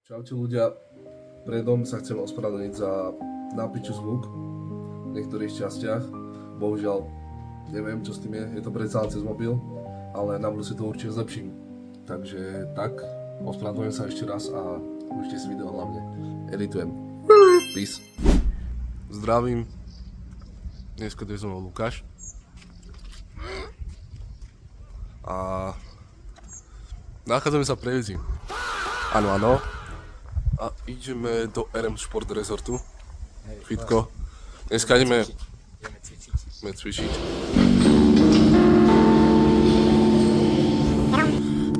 Čaute ľudia, predom sa chcem ospravedlniť za nápiču zvuk v niektorých častiach. Bohužiaľ, neviem čo s tým je to predsa len cez mobil, ale na budúce to určite zlepším. Takže tak, ospravedlňujem sa ešte raz a užite si video hlavne. Editujem. Peace. Zdravím. Dneska tu je so mnou Lukáš. A nachádzame sa v Prievidzi. Áno, áno. A ideme do RM Sport Resortu. Fitko. Dneska ideme cvičiť.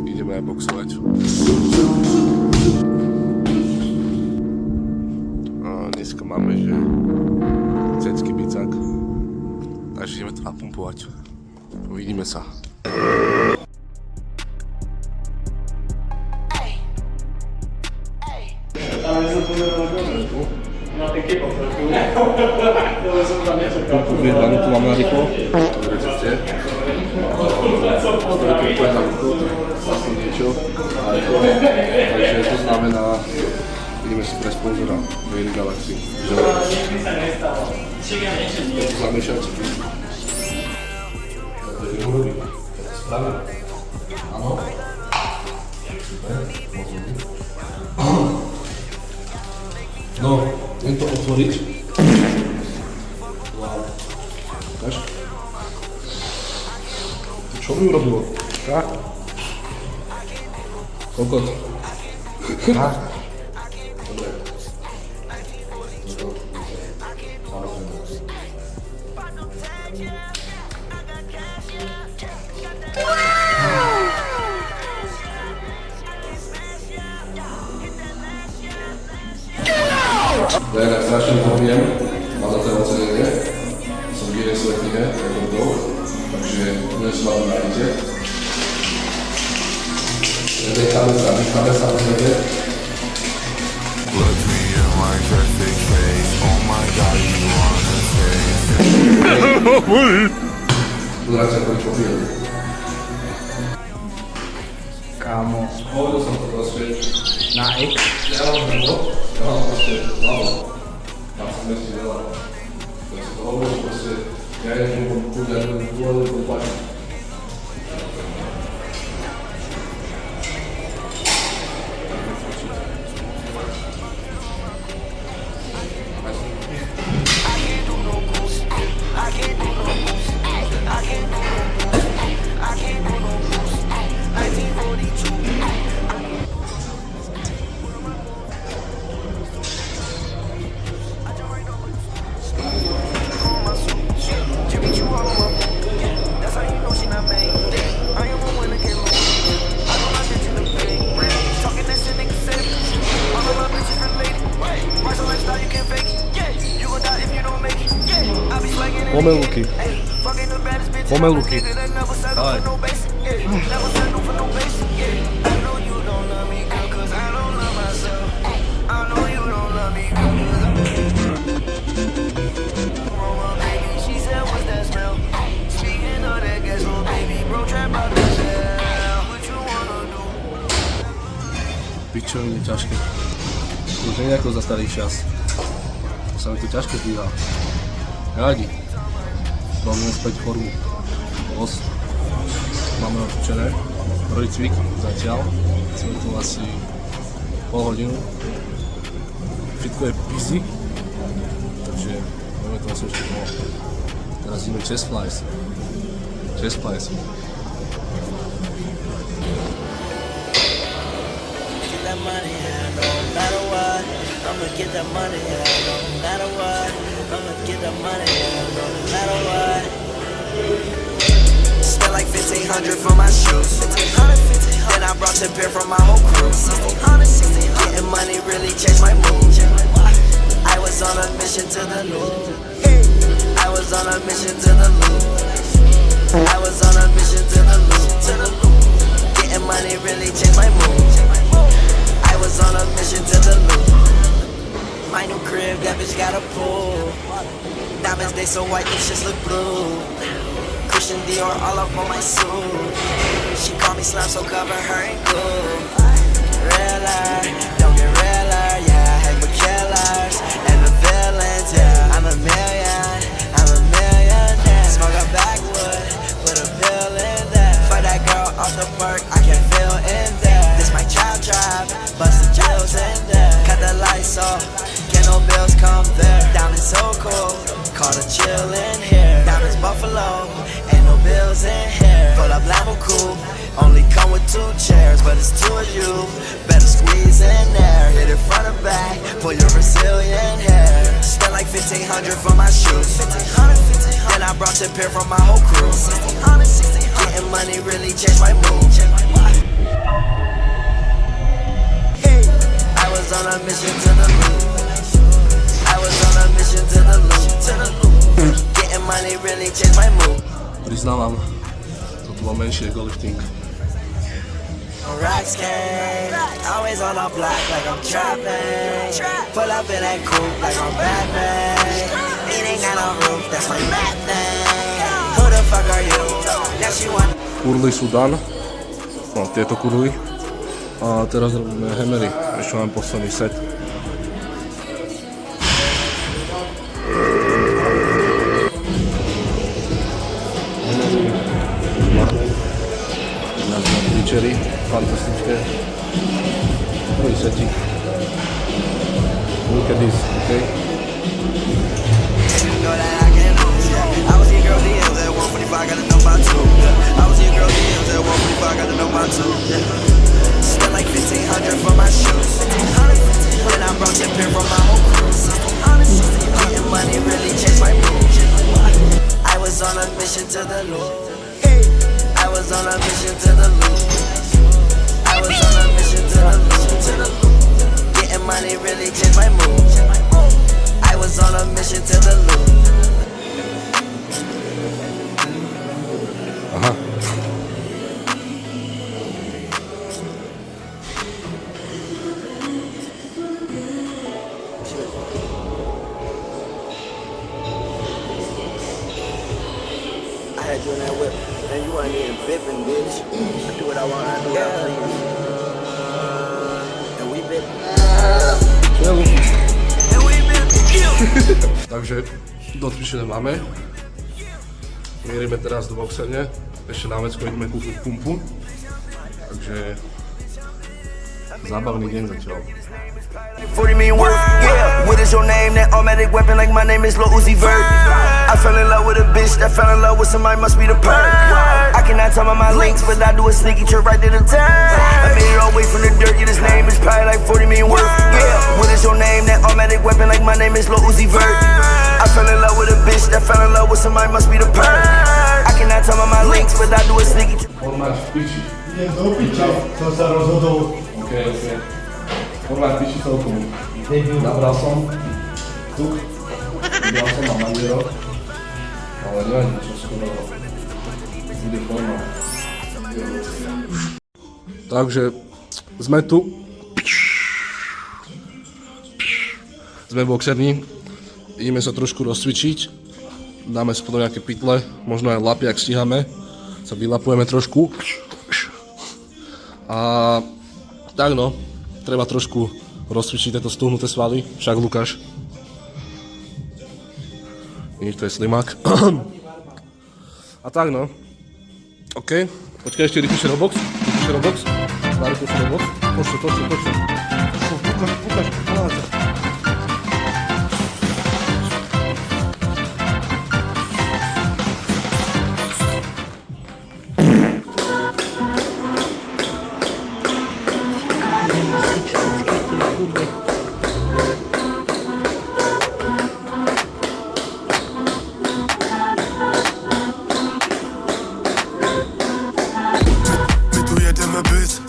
Ideme aj boxovať. A dneska máme, že cecký bicák. Takže ideme to napumpovať. Uvidíme sa. Viedlanu tu máme na rýchlo. Dobre, čo ste? Stojí úplne na rýchlo, vlastne niečo. Takže to znamená, ideme si pre sponzora Very Galaxy. Zamiešať. Správne? Áno. No, idem to otvoriť. Wow. Ukáž? Čo mi urobilo? Tak. Kokot. Tak. Dobre. Ja tak strašne poviem, má za to ocenenie, som v jednej svojej knihe rekordov, takže dnes ma to nájdete. Necháme sa pozrieť. Look me in my perfect face, oh my god, you wanna taste it. Pozerajte, ako ich popijem. Kámo, Hovoril som to proste. na X. Ja mám hrbo, ja mám proste hlavu. Tam sa zmestí veľa. Keď si to hovoril, proste, ja idem kúť, ja idem kúpať. Pomeluky. Pomeluky. Daj. Pičovine ťažké. Už nie ako za starý čas. To sa mi tu ťažko dvíha. Radi. Máme späť formu. Os. Máme odpučené. Prvý cvik zatiaľ. Sme tu asi pol hodinu. Fitko je busy. Takže budeme to asi ešte dlho. Teraz ideme chest flies. Chest flies. That money, no matter what, I'ma get that money, no matter what, I'ma get that money, no matter what. Spent like 1,500 for my shoes, then I brought 10 pair from my whole crew. Getting money really changed my mood. I was on a mission to the loop. I was on a mission to the loop. I was on a mission to the loop. Getting money really changed my mood. I was on a mission to the loop. My new crib, that bitch got a pool. Diamonds, they so white, these shits look blue. Christian Dior all up on my suit. She call me slime, so cover her in glue. Real life, don't get real soul. Can no bills come there? Diamonds so cool. Call the chill in here. Diamonds Buffalo. Ain't no bills in here. Pull up Lambo coupe. Only come with 2 chairs, but it's 2 of you. Better squeeze in there. Hit it front or back. Pull your Brazilian hair. Spent like 1,500 for my shoes. 1,500. Then I brought the pair from my whole crew. 1,600. Getting money really changed my mood. I was on a mission to the loop. I was on a mission to the loop. Getting money really changed my mood. Priznávam, toto bol menší ego lifting. Rocks came, always on the block like I'm trapping. Pull up in that coupe like I'm Batman. It ain't got no roof, that's my mad thing. Who the fuck are you? Now she want. Kurly sú dan. No, tieto kurly. A teraz robíme hammery. Ešte mám posledný set. Večery, fantastické. Prvý setík. Look at this, okay? Know that I can lose. I was your girl DMs at 145, gotta know my two. I was your girl DMs at 145, gotta know my two. Spent like 1,500 for my shoes. 1,500. When I brought your pair from my whole crew. 1,600. Getting money really changed my mood. I was on a mission to the Lord. I was on a mission to the loop. I was on a mission to the loop. Getting money really changed my mood. I was on a mission to the loop. Aha. I had you in that whip. And you wasn't even bipping, bitch. I do what I want, I do what I please. And we bip. And we bip. Takže dotvičené máme. Mierime teraz do boxerne. Ešte na vecko ideme kúpiť pumpu. Takže zábavný deň zatiaľ. 40 million worth, yeah. What is your name? That automatic weapon like my name is Lil Uzi Vert. I fell in love with a bitch that fell in love with somebody, must be the perk. I cannot tell my links, but I do a sneaky trip right to the turn. I made it all the way from the dirt, yeah, this name is probably like 40 million worth, yeah. What is your name? That automatic weapon like my name is Lil Uzi Vert. I fell in love with a bitch that fell in love with somebody, must be the perk. I cannot tell my links, but I do a sneaky trip. Formát v piči. Nie do piča, som sa rozhodol. OK. Formát v piči celkom. Nabral som tuk. Vybral som na mandierok. Ale neviem, čo skoro bude formát. Takže sme tu. Sme boxerní. Ideme sa trošku rozcvičiť. Dáme si potom nejaké pytle, možno aj lapy, ak stíhame. Sa vylapujeme trošku. A tak no, treba trošku rozcvičiť tieto stuhnuté svaly, však Lukáš. Nič, to je slimák. A tak no. OK, počkaj ešte rýchlejšie Roblox. Rýchlejšie Roblox. Poďte. Lukáš, pomáhajte.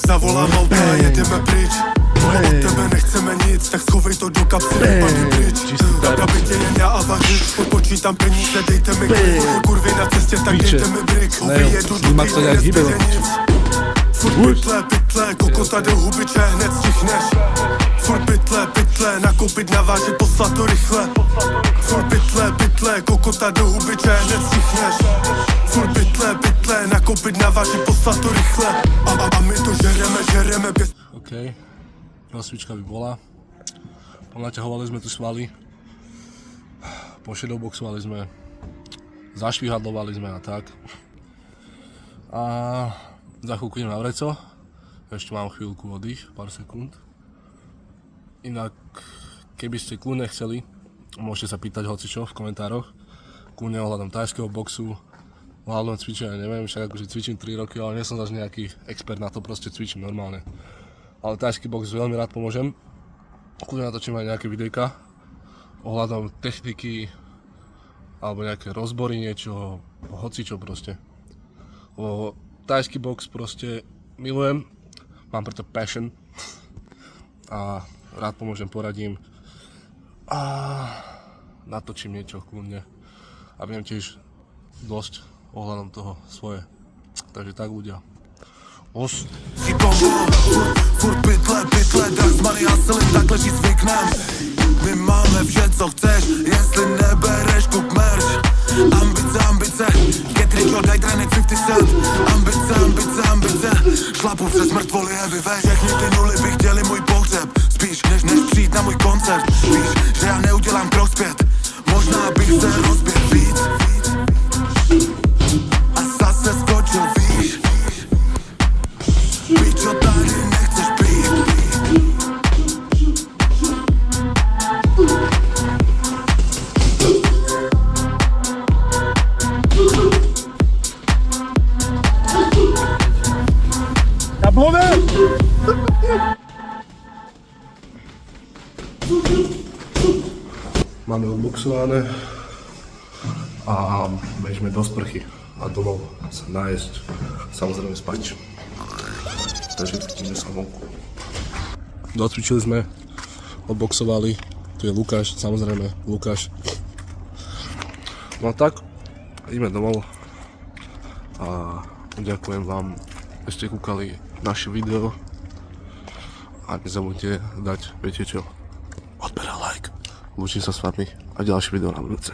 Zavolám auta a jedeme pryč. Od tebe nechceme nic, tak schovej to do kapsy, vypadni pryč. Na bytě jen já a vařič, odpočítám peníze, dejte mi klid. Kurvy na cestě, tak dejte mi brik. Vyjedu do týdne, nezbyde nic. Furt pytle, kokota do hubiče, hned stichneš. Furt pytle, nakoupit, navážet, poslat to rychle. Furt pytle, kokota do hubiče, hned stichneš. Furt pytle, nakoupit, navážet, poslat to rychle. A my to žereme bez... OK, rozcvička by bola. Ponaťahovali sme tu svaly. Pošedoboxovali sme. Zašvihadlovali sme a tak. A za chvíľku idem na vreco. Ešte mám chvíľku oddych, pár sekúnd. Inak, keby ste kľudne chceli, môžete sa pýtať hocičo v komentároch. Kľudne ohľadom thajského boxu, ohľadom cvičenia, neviem, však akože cvičím 3 roky, ale nie som zase nejaký expert na to, proste cvičím normálne. Ale thajský box veľmi rád pomôžem. Kľudne natočím aj nejaké videjka ohľadom techniky, alebo nejaké rozbory, niečo, hocičo proste. Thajský box proste milujem, mám preto passion a rád pomôžem, poradím a natočím niečo kľudne a viem tiež dosť ohľadom toho svoje, takže tak ľudia. Os. Furt pytle, drugs, money, hustling, takhle ti zvyknem. My máme vše, co chceš, jestli nebereš, kup merch. Ambice, get rich or die, trénink 50 cent. Ambice, šlapu přes mrtvoly heavy veď. Všechny ty nuly by chtěli můj pohřeb, spíš než přijít na můj koncert. Víš, že já neudělám krok zpět, možná bych se rozběhl víc. A zase skočil, víš. Pičo, tady nechceš být. Máme odboxované a bežme do sprchy a domov sa nájsť, samozrejme spať. Takže cítime sa vonku. Docvičili sme, odboxovali, tu je Lukáš, samozrejme Lukáš. No tak, ideme domov a ďakujem vám, že ste kúkali naše video a nezabudnite dať, viete čo, odber a like. Lúčim sa s vami a ďalšie video na budúce.